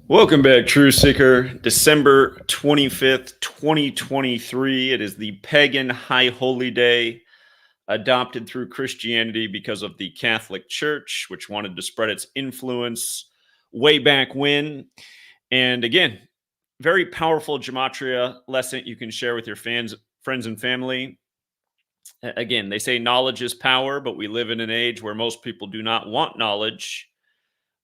Welcome back, True Seeker. December 25th, 2023. It is the Pagan High Holy Day, adopted through Christianity because of the Catholic Church, which wanted to spread its influence way back when. And again, very powerful gematria lesson you can share with your friends, and family. Again, they say knowledge is power, but we live in an age where most people do not want knowledge.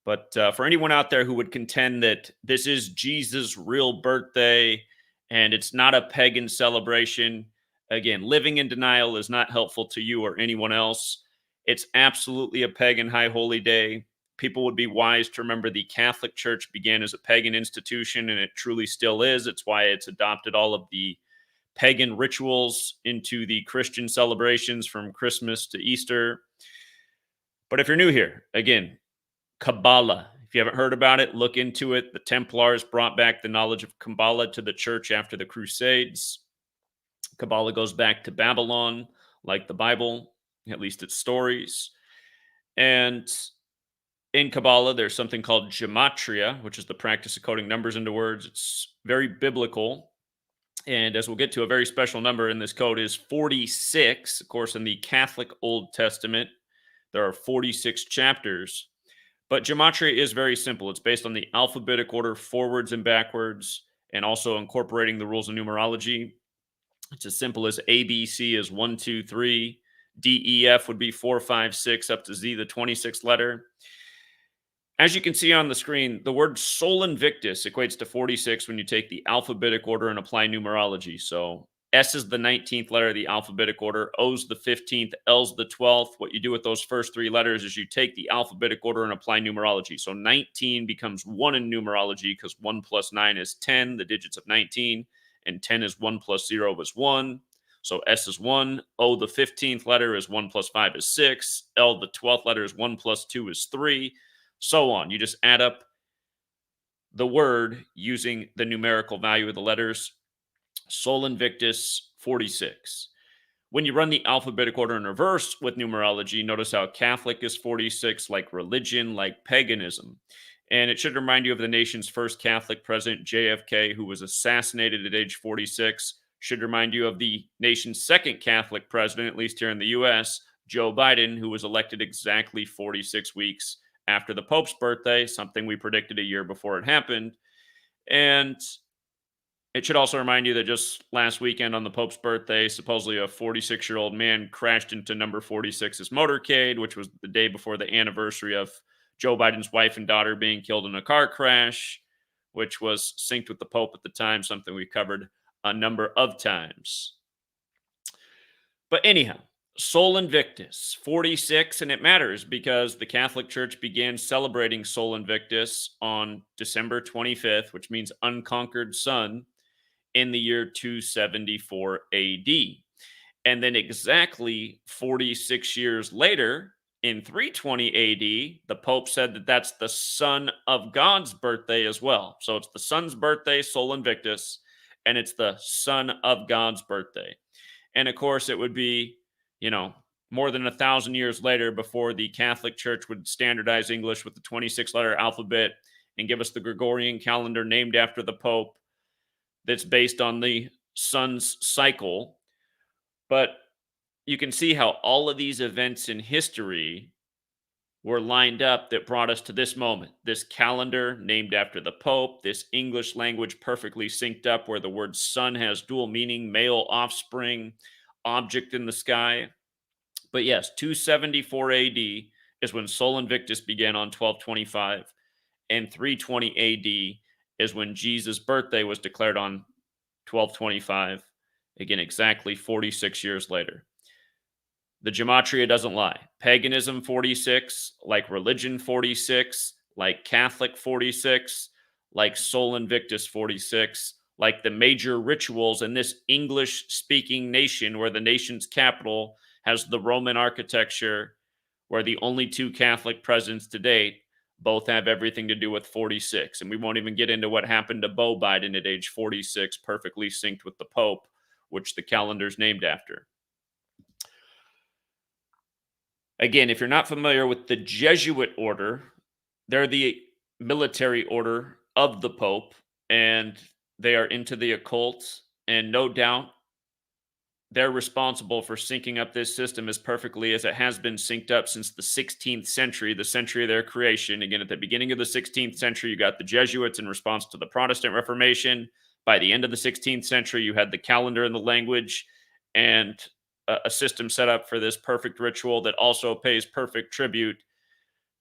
But for anyone out there who would contend that this is Jesus' real birthday and it's not a pagan celebration, again, living in denial is not helpful to you or anyone else. It's absolutely a pagan high holy day. People would be wise to remember the Catholic Church began as a pagan institution, and it truly still is. It's why it's adopted all of the pagan rituals into the Christian celebrations from Christmas to Easter. But if you're new here, again, Kabbalah. If you haven't heard about it, look into it. The Templars brought back the knowledge of Kabbalah to the church after the Crusades. Kabbalah goes back to Babylon, like the Bible, at least its stories. And in Kabbalah, there's something called gematria, which is the practice of coding numbers into words. It's very biblical. And as we'll get to, a very special number in this code is 46. Of course, in the Catholic Old Testament, there are 46 chapters. But gematria is very simple. It's based on the alphabetic order forwards and backwards, and also incorporating the rules of numerology. It's as simple as ABC is 1, 2, 3. DEF would be 4, 5, 6, up to Z, the 26th letter. As you can see on the screen, the word Sol Invictus equates to 46 when you take the alphabetic order and apply numerology. So S is the 19th letter of the alphabetic order, O's the 15th, L's the 12th. What you do with those first three letters is you take the alphabetic order and apply numerology. So 19 becomes 1 in numerology because 1 plus 9 is 10, the digits of 19, and 10 is 1 plus 0 is 1. So S is 1, O the 15th letter is 1 plus 5 is 6, L the 12th letter is 1 plus 2 is 3, so on. You just add up the word using the numerical value of the letters. Sol Invictus 46. When you run the alphabetic order in reverse with numerology, notice how Catholic is 46, like religion, like paganism. And it should remind you of the nation's first Catholic president, JFK, who was assassinated at age 46. Should remind you of the nation's second Catholic president, at least here in the US, Joe Biden, who was elected exactly 46 weeks after the Pope's birthday, something we predicted a year before it happened. And it should also remind you that just last weekend on the Pope's birthday, supposedly a 46-year-old man crashed into number 46's motorcade, which was the day before the anniversary of Joe Biden's wife and daughter being killed in a car crash, which was synced with the Pope at the time, something we covered a number of times. But anyhow, Sol Invictus, 46, and it matters because the Catholic Church began celebrating Sol Invictus on December 25th, which means unconquered sun, in the year 274 AD. And then exactly 46 years later, in 320 AD, the Pope said that that's the Son of God's birthday as well. So it's the Son's birthday, Sol Invictus, and it's the Son of God's birthday. And of course, it would be, more than 1,000 years later before the Catholic Church would standardize English with the 26-letter alphabet and give us the Gregorian calendar named after the Pope that's based on the sun's cycle. But you can see how all of these events in history were lined up that brought us to this moment. This calendar named after the Pope, this English language perfectly synced up where the word sun has dual meaning, male offspring, object in the sky. But yes, 274 AD is when Sol Invictus began on 1225, and 320 AD is when Jesus' birthday was declared on 1225. Again, exactly 46 years later. The gematria doesn't lie. Paganism 46, like religion 46, like Catholic 46, like Sol Invictus 46, like the major rituals in this English-speaking nation where the nation's capital has the Roman architecture, where the only two Catholic presidents to date both have everything to do with 46. And we won't even get into what happened to Beau Biden at age 46, perfectly synced with the Pope, which the calendar's named after. Again, if you're not familiar with the Jesuit order, they're the military order of the Pope, and they are into the occult. And no doubt they're responsible for syncing up this system as perfectly as it has been synced up since the 16th century, the century of their creation. Again, at the beginning of the 16th century, you got the Jesuits in response to the Protestant Reformation. By the end of the 16th century, you had the calendar and the language, and a system set up for this perfect ritual that also pays perfect tribute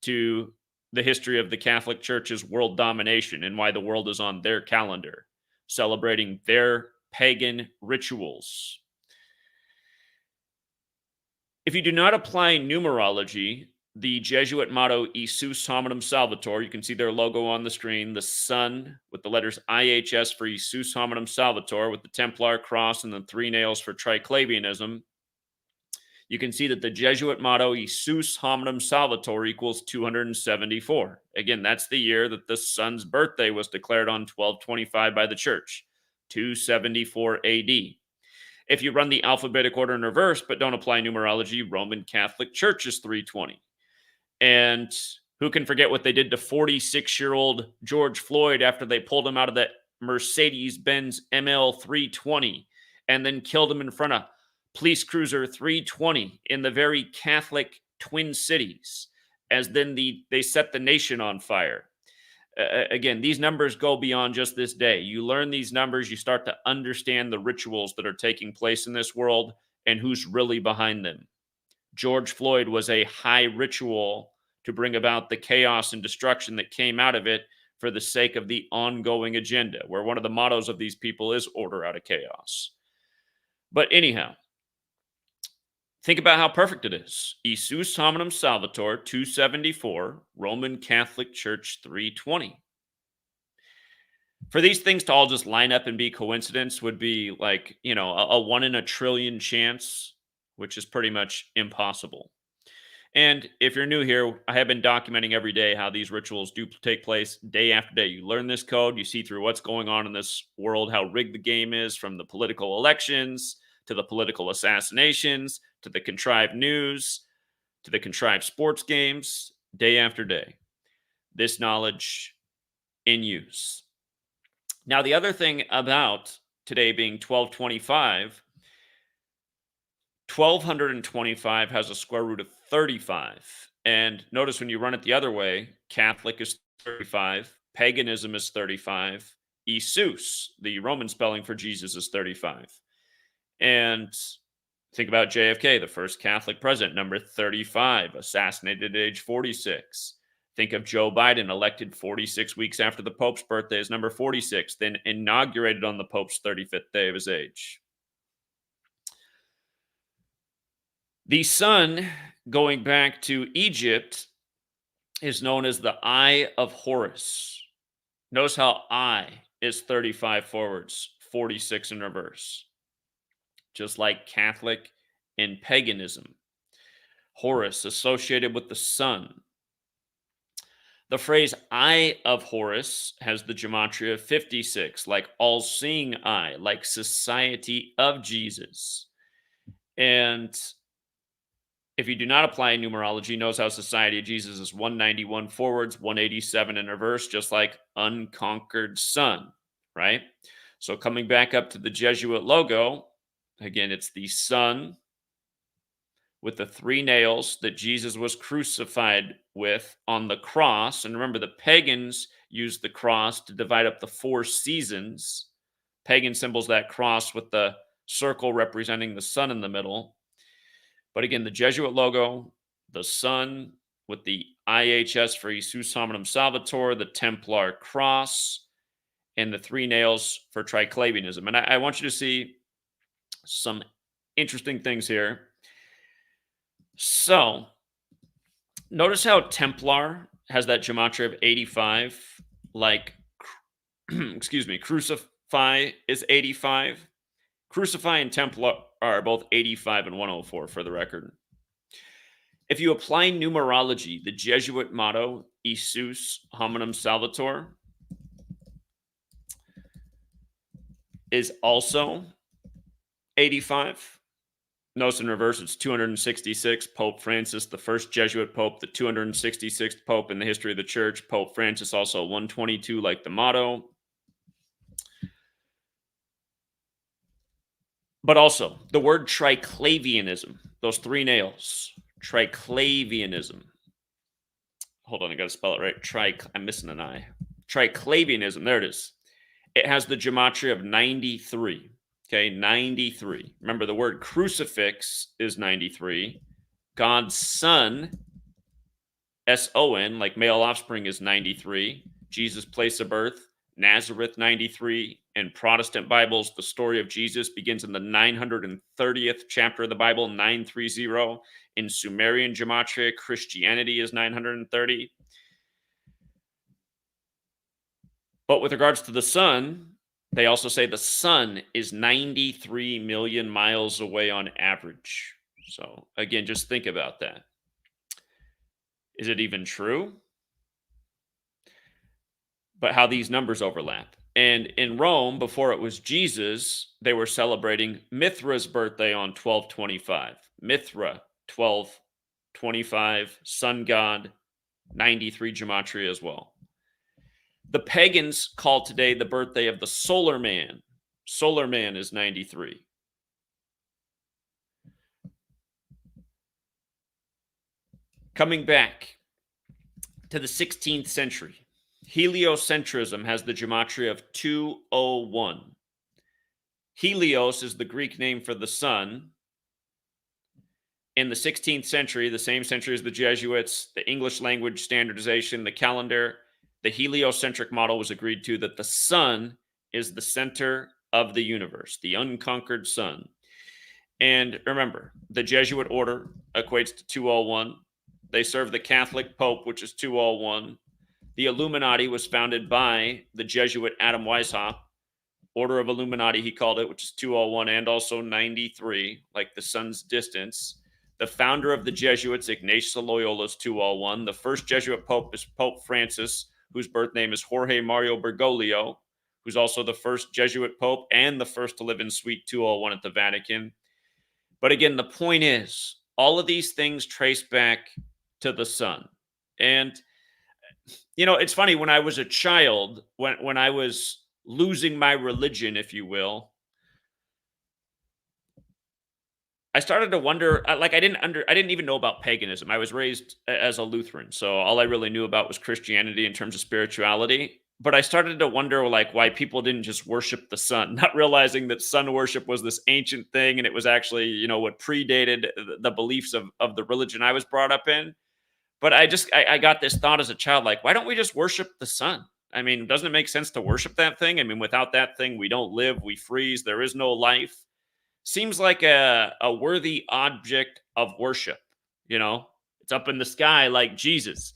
to the history of the Catholic Church's world domination and why the world is on their calendar, celebrating their pagan rituals. If you do not apply numerology, the Jesuit motto "Isus Hominum Salvator," you can see their logo on the screen, the sun with the letters IHS for Isus Hominum Salvator, with the Templar cross and the three nails for triclavianism. You can see that the Jesuit motto "Isus Hominum Salvator" equals 274. Again, that's the year that the sun's birthday was declared on 1225 by the church, 274 AD. If you run the alphabetic order in reverse but don't apply numerology, Roman Catholic Church is 320. And who can forget what they did to 46-year-old George Floyd after they pulled him out of that Mercedes-Benz ML 320 and then killed him in front of Police Cruiser 320 in the very Catholic Twin Cities, as then they set the nation on fire. Again, these numbers go beyond just this day. You learn these numbers, you start to understand the rituals that are taking place in this world and who's really behind them. George Floyd was a high ritual to bring about the chaos and destruction that came out of it for the sake of the ongoing agenda, where one of the mottos of these people is order out of chaos. But anyhow, think about how perfect it is. Isus Hominum Salvator, 274, Roman Catholic Church, 320. For these things to all just line up and be coincidence would be like, a 1 in a trillion chance, which is pretty much impossible. And if you're new here, I have been documenting every day how these rituals do take place day after day. You learn this code, you see through what's going on in this world, how rigged the game is, from the political elections to the political assassinations to the contrived news to the contrived sports games, day after day. This knowledge in use. Now, the other thing about today being 1225, 1225 has a square root of 35. And notice when you run it the other way, Catholic is 35, paganism is 35, Isus, the Roman spelling for Jesus, is 35. And think about JFK, the first Catholic president, number 35, assassinated at age 46. Think of Joe Biden, elected 46 weeks after the Pope's birthday, as number 46, then inaugurated on the Pope's 35th day of his age. The sun, going back to Egypt, is known as the Eye of Horus. Notice how I is 35 forwards, 46 in reverse. Just like Catholic and paganism. Horus associated with the sun. The phrase Eye of Horus has the gematria 56, like all-seeing eye, like Society of Jesus. And if you do not apply numerology, knows how Society of Jesus is 191 forwards, 187 in reverse, just like unconquered sun, right? So coming back up to the Jesuit logo, again, it's the sun with the three nails that Jesus was crucified with on the cross. And remember, the pagans used the cross to divide up the 4 seasons. Pagan symbols that cross with the circle representing the sun in the middle. But again, the Jesuit logo, the sun with the IHS for Isus Hominum Salvator, the Templar cross, and the 3 nails for triclavianism. And I want you to see some interesting things here. So, notice how Templar has that gematria of 85, like, Crucify is 85. Crucify and Templar are both 85 and 104 for the record. If you apply numerology, the Jesuit motto, Isus Hominum Salvator, is also 85. Notice in reverse, it's 266, Pope Francis, the first Jesuit pope, the 266th pope in the history of the church. Pope Francis also 122, like the motto. But also, the word triclavianism, those three nails, triclavianism. Hold on, I got to spell it right. I'm missing an I. Triclavianism, there it is. It has the gematria of 93. Okay, 93. Remember, the word crucifix is 93. God's Son, S-O-N, like male offspring, is 93. Jesus' place of birth, Nazareth, 93. In Protestant Bibles, the story of Jesus begins in the 930th chapter of the Bible, 930. In Sumerian gematria, Christianity is 930. But with regards to the sun, they also say the sun is 93 million miles away on average. So again, just think about that. Is it even true? But how these numbers overlap. And in Rome, before it was Jesus, they were celebrating Mithra's birthday on 12/25. Mithra, 12/25, sun god, 93 gematria as well. The pagans call today the birthday of the solar man. Solar man is 93. Coming back to the 16th century, heliocentrism has the gematria of 201. Helios is the Greek name for the sun. In the 16th century, the same century as the Jesuits, the English language standardization, the calendar, the heliocentric model was agreed to that the sun is the center of the universe, the unconquered sun. And remember, the Jesuit order equates to 201. They serve the Catholic Pope, which is 201. The Illuminati was founded by the Jesuit Adam Weishaupt. Order of Illuminati, he called it, which is 201 and also 93, like the sun's distance. The founder of the Jesuits, Ignatius of Loyola, is 201. The first Jesuit pope is Pope Francis, whose birth name is Jorge Mario Bergoglio, who's also the first Jesuit pope and the first to live in Suite 201 at the Vatican. But again, the point is, all of these things trace back to the sun. And, you know, it's funny, when I was a child, when I was losing my religion, if you will, I started to wonder, like, I didn't even know about paganism. I was raised as a Lutheran, so all I really knew about was Christianity in terms of spirituality. But I started to wonder, like, why people didn't just worship the sun, not realizing that sun worship was this ancient thing, and it was actually, you know, what predated the beliefs of the religion I was brought up in. But I got this thought as a child, like, why don't we just worship the sun? I mean, doesn't it make sense to worship that thing? I mean, without that thing, we don't live, we freeze, there is no life. Seems like a worthy object of worship, you know? It's up in the sky like Jesus.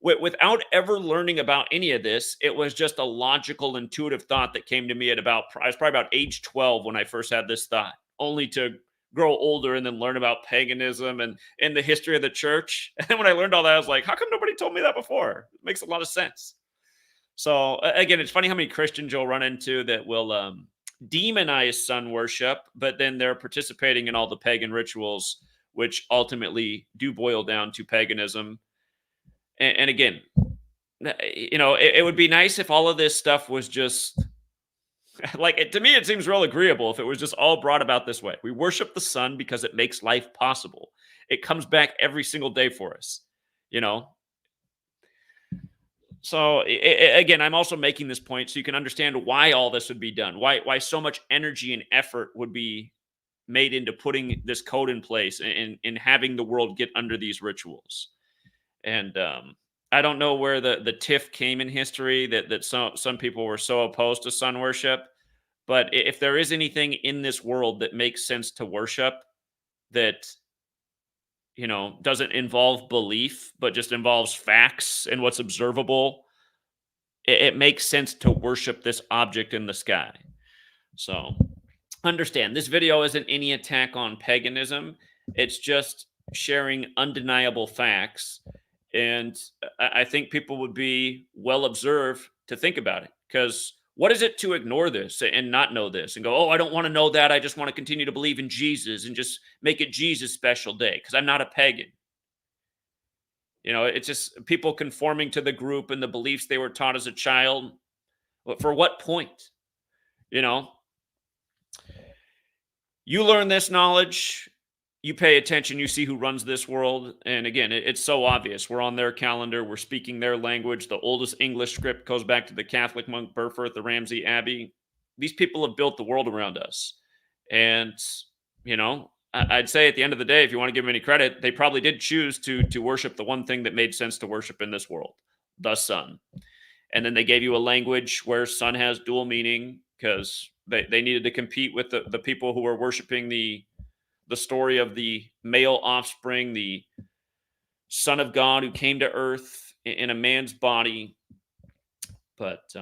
Without ever learning about any of this, it was just a logical, intuitive thought that came to me at about, I was probably about age 12 when I first had this thought, only to grow older and then learn about paganism and the history of the church. And then when I learned all that, I was like, how come nobody told me that before? It makes a lot of sense. So again, it's funny how many Christians you'll run into that will demonize sun worship, but then they're participating in all the pagan rituals, which ultimately do boil down to paganism. And again, you know, it would be nice if all of this stuff was just like, to me, it seems real agreeable if it was just all brought about this way. We worship the sun because it makes life possible. It comes back every single day for us, you know? So again, I'm also making this point so you can understand why all this would be done, why so much energy and effort would be made into putting this code in place and having the world get under these rituals. And I don't know where the tiff came in history that some people were so opposed to sun worship, but if there is anything in this world that makes sense to worship, that, you know, doesn't involve belief but just involves facts and what's observable, it makes sense to worship this object in the sky. So understand, this video isn't any attack on paganism. It's just sharing undeniable facts. And I think people would be well observed to think about it, because What is it to ignore this and not know this and go, oh, I don't want to know that. I just want to continue to believe in Jesus and just make it Jesus special day because I'm not a pagan. It's just people conforming to the group and the beliefs they were taught as a child. But for what point? You know, you learn this knowledge, you pay attention, you see who runs this world. And again, it's so obvious. We're on their calendar, we're speaking their language. The oldest English script goes back to the Catholic monk Burford, the Ramsey Abbey. These people have built the world around us. And, I'd say at the end of the day, if you want to give them any credit, they probably did choose to worship the one thing that made sense to worship in this world, the sun. And then they gave you a language where sun has dual meaning because they needed to compete with the people who were worshiping the story of the male offspring, the Son of God who came to earth in a man's body. But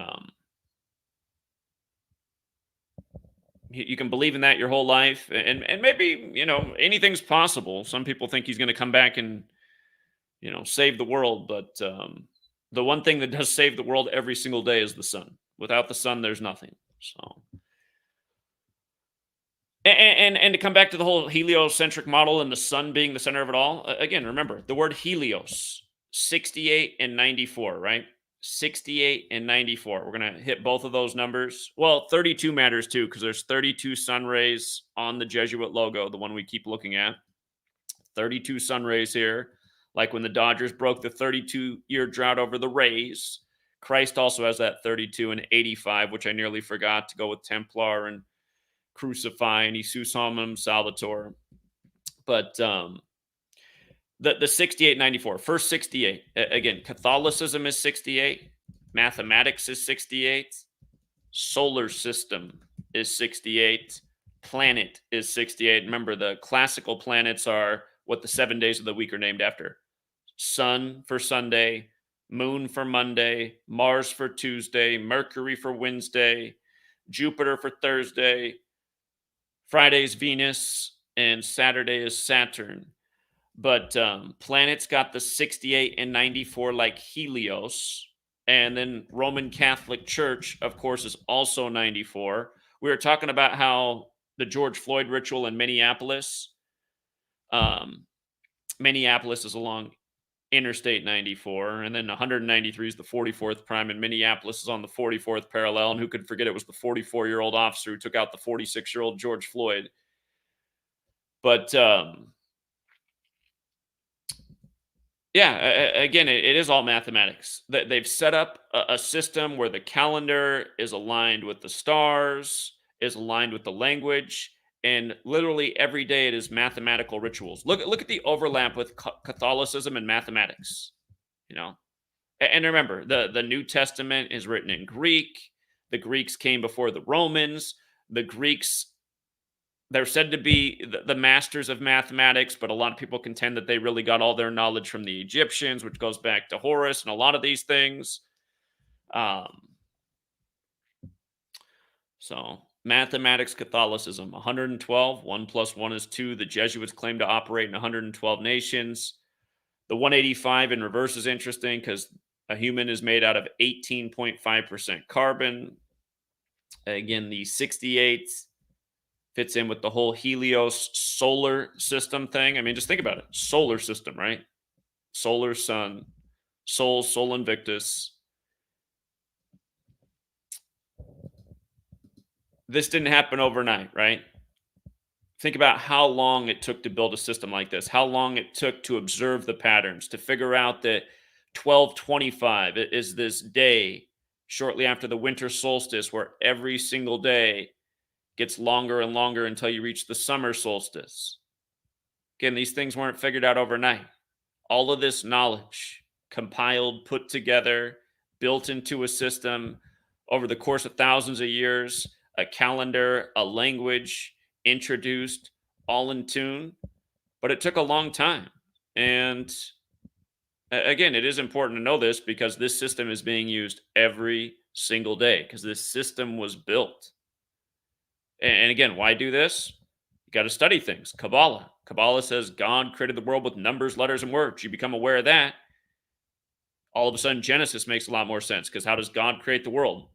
you can believe in that your whole life. And maybe, anything's possible. Some people think he's going to come back and, save the world. But the one thing that does save the world every single day is the sun. Without the sun, there's nothing. So. And to come back to the whole heliocentric model and the sun being the center of it all, again, remember the word helios, 68 and 94, right? 68 and 94. We're going to hit both of those numbers. Well, 32 matters too, because there's 32 sun rays on the Jesuit logo, the one we keep looking at. 32 sun rays here. Like when the Dodgers broke the 32-year drought over the Rays, Christ also has that 32 and 85, which I nearly forgot to go with Templar and Crucify and Jesus Hominum Salvator. But the 68, 94, first 68. Again, Catholicism is 68. Mathematics is 68. Solar system is 68. Planet is 68. Remember, the classical planets are what the 7 days of the week are named after. Sun for Sunday, Moon for Monday, Mars for Tuesday, Mercury for Wednesday, Jupiter for Thursday, Friday's Venus, and Saturday is Saturn. But planets got the 68 and 94 like Helios. And then Roman Catholic Church, of course, is also 94. We were talking about how the George Floyd ritual in Minneapolis, Minneapolis is along Interstate 94, and then 193 is the 44th prime, and Minneapolis is on the 44th parallel. And who could forget it was the 44-year-old officer who took out the 46-year-old George Floyd. But again, it is all mathematics. They've set up a system where the calendar is aligned with the stars, is aligned with the language, and literally every day it is mathematical rituals. Look at the overlap with Catholicism and mathematics. And remember, the New Testament is written in Greek. The Greeks came before the Romans. The Greeks, they're said to be the masters of mathematics, but a lot of people contend that they really got all their knowledge from the Egyptians, which goes back to Horus and a lot of these things. So mathematics, Catholicism, 112. 1 + 1 is 2. The Jesuits claim to operate in 112 nations. The 185 in reverse is interesting because a human is made out of 18.5% carbon. Again, the 68 fits in with the whole Helios solar system thing. I mean, just think about it. Solar system, right? Solar sun, Sol Invictus. This didn't happen overnight, right? Think about how long it took to build a system like this, how long it took to observe the patterns, to figure out that 1225 is this day shortly after the winter solstice where every single day gets longer and longer until you reach the summer solstice. Again, these things weren't figured out overnight. All of this knowledge compiled, put together, built into a system over the course of thousands of years, a calendar, a language introduced, all in tune. But it took a long time. And again, it is important to know this because this system is being used every single day because this system was built. And again, why do this? You got to study things. Kabbalah. Kabbalah says God created the world with numbers, letters, and words. You become aware of that. All of a sudden, Genesis makes a lot more sense because how does God create the world?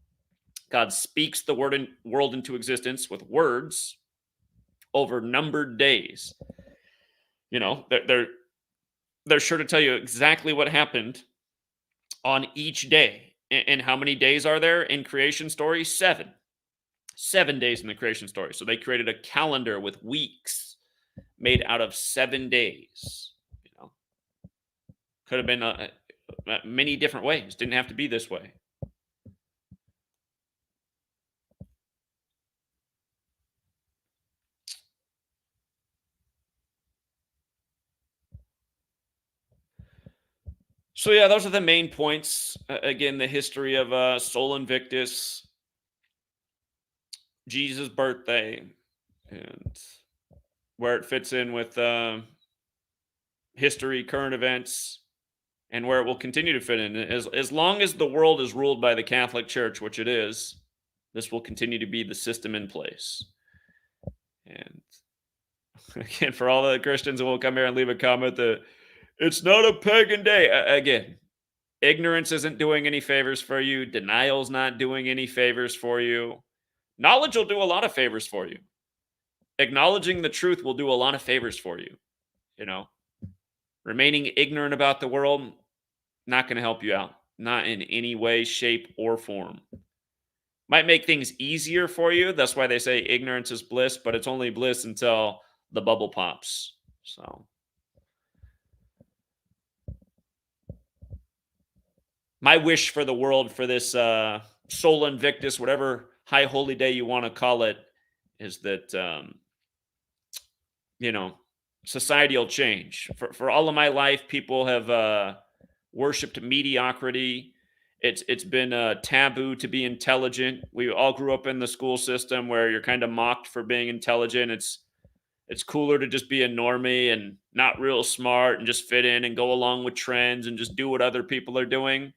God speaks the world into existence with words over numbered days. They're sure to tell you exactly what happened on each day. And how many days are there in creation story? 7. 7 days in the creation story. So they created a calendar with weeks made out of 7 days. Could have been many different ways. Didn't have to be this way. So yeah, those are the main points. Again, the history of Sol Invictus, Jesus' birthday, and where it fits in with history, current events, and where it will continue to fit in. As long as the world is ruled by the Catholic Church, which it is, this will continue to be the system in place. And again, for all the Christians who will come here and leave a comment that it's not a pagan day, again, ignorance isn't doing any favors for you. Denial's not doing any favors for you. Knowledge will do a lot of favors for you. Acknowledging the truth will do a lot of favors for you. Remaining ignorant about the world, not going to help you out. Not in any way, shape, or form. Might make things easier for you. That's why they say ignorance is bliss, but it's only bliss until the bubble pops. So, my wish for the world for this Sol Invictus, whatever high holy day you want to call it, is that society will change. For all of my life, people have worshipped mediocrity. It's been taboo to be intelligent. We all grew up in the school system where you're kind of mocked for being intelligent. It's cooler to just be a normie and not real smart and just fit in and go along with trends and just do what other people are doing.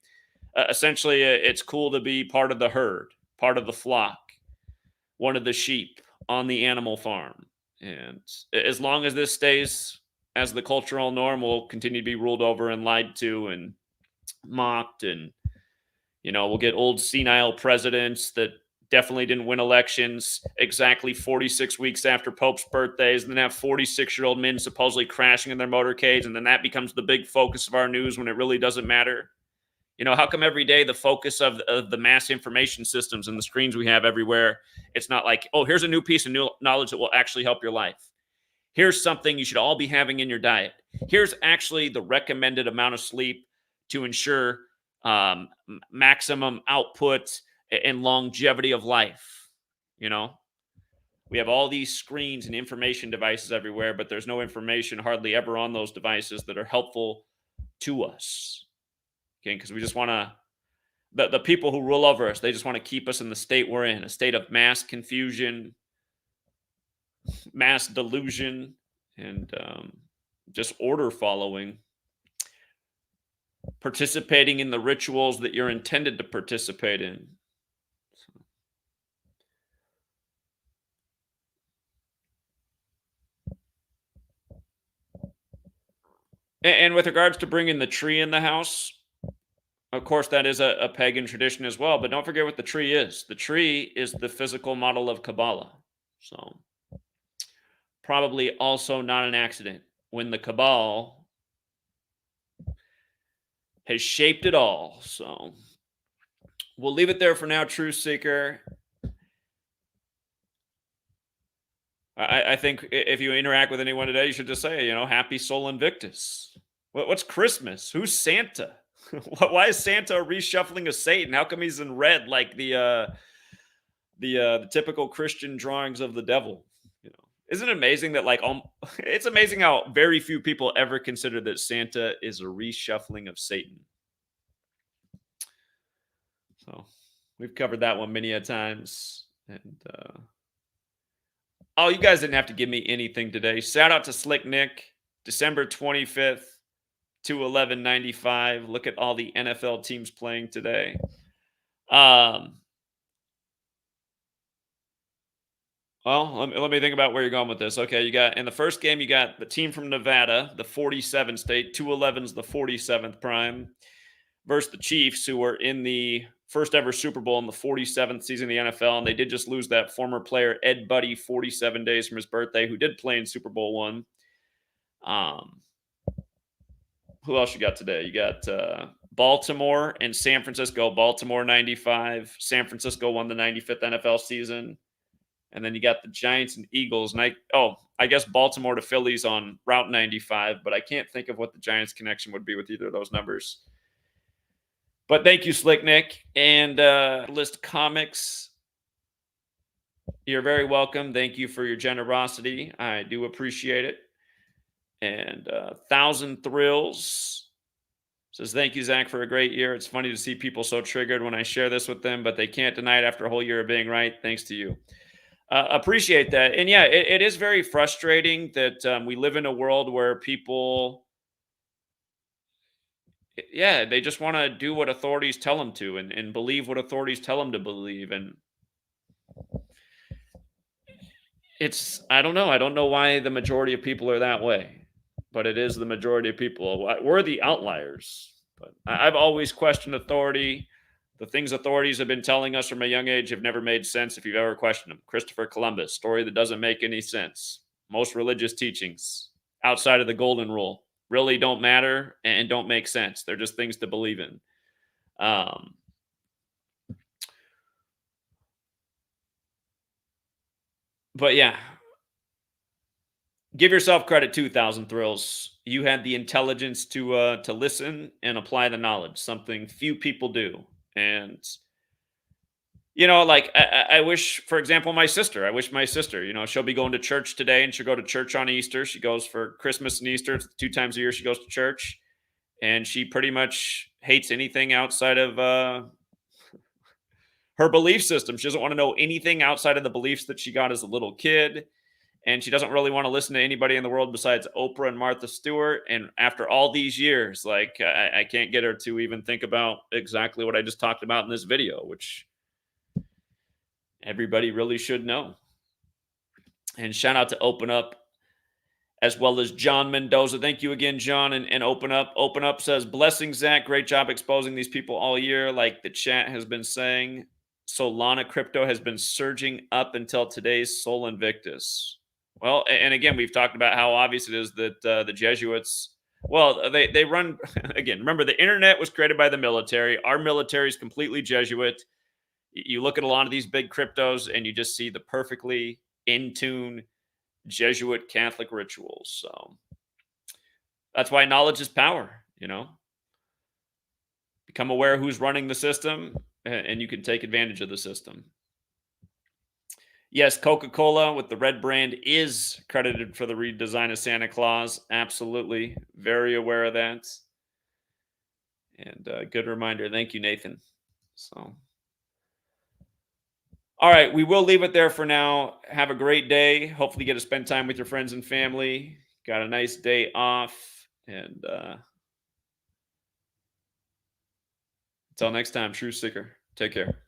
Essentially, it's cool to be part of the herd, part of the flock, one of the sheep on the animal farm. And as long as this stays as the cultural norm, we'll continue to be ruled over and lied to and mocked. And, we'll get old senile presidents that definitely didn't win elections exactly 46 weeks after Pope's birthdays, and then have 46-year-old men supposedly crashing in their motorcades. And then that becomes the big focus of our news when it really doesn't matter. How come every day the focus of the mass information systems and the screens we have everywhere, it's not like, oh, here's a new piece of new knowledge that will actually help your life. Here's something you should all be having in your diet. Here's actually the recommended amount of sleep to ensure maximum output and longevity of life. We have all these screens and information devices everywhere, but there's no information hardly ever on those devices that are helpful to us. Okay, because we just want to, the people who rule over us, they just want to keep us in the state we're in, a state of mass confusion, mass delusion, and just order following, participating in the rituals that you're intended to participate in. And with regards to bringing the tree in the house, of course, that is a pagan tradition as well. But don't forget what the tree is. The tree is the physical model of Kabbalah. So probably also not an accident when the Cabal has shaped it all. So we'll leave it there for now, Truth Seeker. I think if you interact with anyone today, you should just say, happy Sol Invictus. What's Christmas? Who's Santa? Why is Santa a reshuffling of Satan? How come he's in red like the typical Christian drawings of the devil? Isn't it amazing that it's amazing how very few people ever consider that Santa is a reshuffling of Satan. So we've covered that one many a times. And you guys didn't have to give me anything today. Shout out to Slick Nick, December 25th. 211.95. Look at all the NFL teams playing today. Well, let me think about where you're going with this. Okay, you got in the first game, you got the team from Nevada, the 47 state, 211's the 47th prime, versus the Chiefs, who were in the first ever Super Bowl in the 47th season of the NFL, and they did just lose that former player Ed Buddy 47 days from his birthday, who did play in Super Bowl one. Who else you got today? You got Baltimore and San Francisco. Baltimore 95. San Francisco won the 95th NFL season. And then you got the Giants and Eagles. And I guess Baltimore to Phillies on Route 95, but I can't think of what the Giants connection would be with either of those numbers. But thank you, Slick Nick. And List Comics, you're very welcome. Thank you for your generosity. I do appreciate it. And Thousand Thrills says, thank you, Zach, for a great year. It's funny to see people so triggered when I share this with them, but they can't deny it after a whole year of being right. Thanks to you. Appreciate that. And yeah, it is very frustrating that we live in a world where people, they just want to do what authorities tell them to and believe what authorities tell them to believe. And I don't know. I don't know why the majority of people are that way, but it is the majority of people. We're the outliers. But I've always questioned authority. The things authorities have been telling us from a young age have never made sense if you've ever questioned them. Christopher Columbus, story that doesn't make any sense. Most religious teachings outside of the golden rule really don't matter and don't make sense. They're just things to believe in. But yeah, give yourself credit too, Thousand Thrills. You had the intelligence to listen and apply the knowledge, something few people do. And like I wish, for example, my sister. I wish my sister, she'll be going to church today, and she'll go to church on Easter. She goes for Christmas and Easter 2 times a year. She goes to church, and she pretty much hates anything outside of her belief system. She doesn't want to know anything outside of the beliefs that she got as a little kid. And she doesn't really want to listen to anybody in the world besides Oprah and Martha Stewart. And after all these years, I can't get her to even think about exactly what I just talked about in this video, which everybody really should know. And shout out to Open Up, as well as John Mendoza. Thank you again, John, and Open Up. Open Up says, blessings, Zach. Great job exposing these people all year, like the chat has been saying. Solana crypto has been surging up until today's Sol Invictus. Well, and again, we've talked about how obvious it is that the Jesuits, they run, again, remember the internet was created by the military. Our military is completely Jesuit. You look at a lot of these big cryptos and you just see the perfectly in tune Jesuit Catholic rituals. So that's why knowledge is power, Become aware who's running the system and you can take advantage of the system. Yes, Coca-Cola with the red brand is credited for the redesign of Santa Claus. Absolutely. Very aware of that. And good reminder. Thank you, Nathan. So, all right, we will leave it there for now. Have a great day. Hopefully you get to spend time with your friends and family. Got a nice day off. And until next time, True Seeker. Take care.